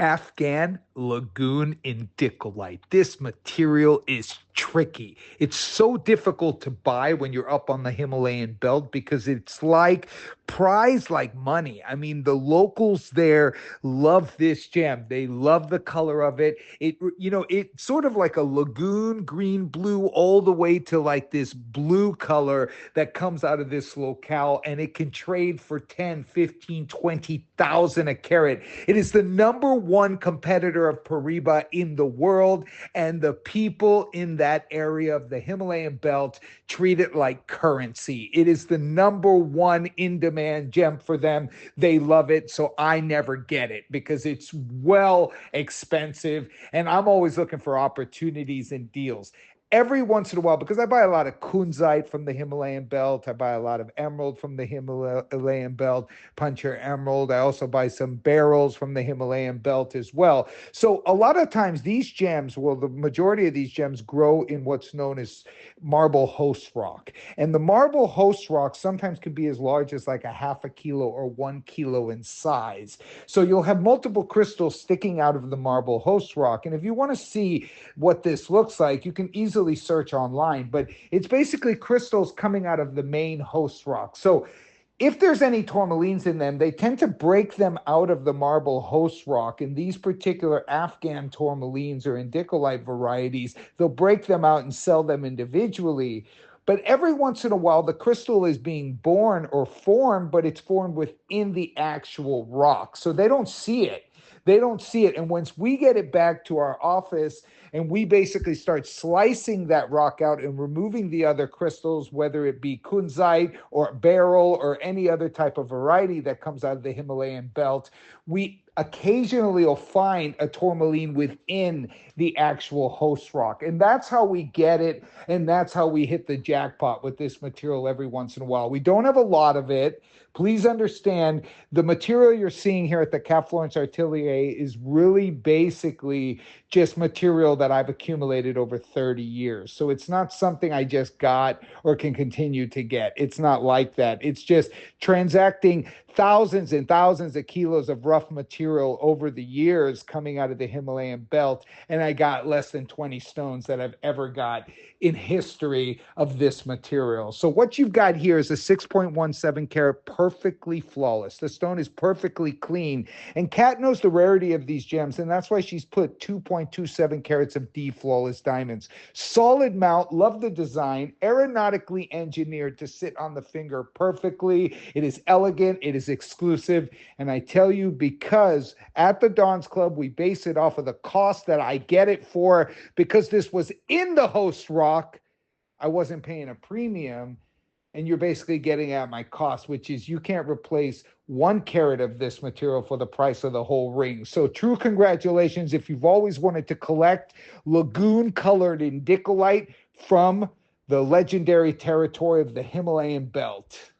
Afghan Lagoon Indicolite. This material is tricky. It's so difficult to buy when you're up on the Himalayan belt because it's like prized like money. I mean, the locals there love this gem. They love the color of it. It's sort of like a lagoon green blue all the way to like this blue color that comes out of this locale, and it can trade for 10, 15, 20,000 a carat. It is the number one competitor of Pariba in the world, and the people in that area of the Himalayan belt treat it like currency. It is the number one in-demand gem for them. They love it, so I never get it because it's well expensive, and I'm always looking for opportunities and deals. Every once in a while, because I buy a lot of kunzite from the Himalayan belt, I buy a lot of emerald from the Himalayan belt, puncher emerald. I also buy some barrels from the Himalayan belt as well. So a lot of times these gems, well, the majority of these gems grow in what's known as marble host rock. And the marble host rock sometimes can be as large as like a half a kilo or 1 kilo in size. So you'll have multiple crystals sticking out of the marble host rock. And if you want to see what this looks like, you can easily search online, but it's basically crystals coming out of the main host rock. So if there's any tourmalines in them, they tend to break them out of the marble host rock. And these particular Afghan tourmalines or indicolite varieties, they'll break them out and sell them individually. But every once in a while, the crystal is being born or formed, but it's formed within the actual rock. So they don't see it. They don't see it. And once we get it back to our office and we basically start slicing that rock out and removing the other crystals, whether it be kunzite or beryl or any other type of variety that comes out of the Himalayan belt, we occasionally will find a tourmaline within the actual host rock. And that's how we get it. And that's how we hit the jackpot with this material every once in a while. We don't have a lot of it. Please understand the material you're seeing here at the Florence Atelier is really basically just material that I've accumulated over 30 years. So it's not something I just got or can continue to get. It's not like that. It's just transacting thousands and thousands of kilos of rough material over the years coming out of the Himalayan belt. And I got less than 20 stones that I've ever got in history of this material. So what you've got here is a 6.17 carat, perfectly flawless. The stone is perfectly clean. And Kat knows the rarity of these gems, and that's why she's put 2.27 carats of D flawless diamonds. Solid mount, love the design, aeronautically engineered to sit on the finger perfectly. It is elegant, it is exclusive, and I tell you, because at the Don's Club, we base it off of the cost that I get it for, because this was in the host rock. I wasn't paying a premium, and you're basically getting at my cost, which is you can't replace 1 carat of this material for the price of the whole ring. So true congratulations if you've always wanted to collect lagoon colored indicolite from the legendary territory of the Himalayan belt.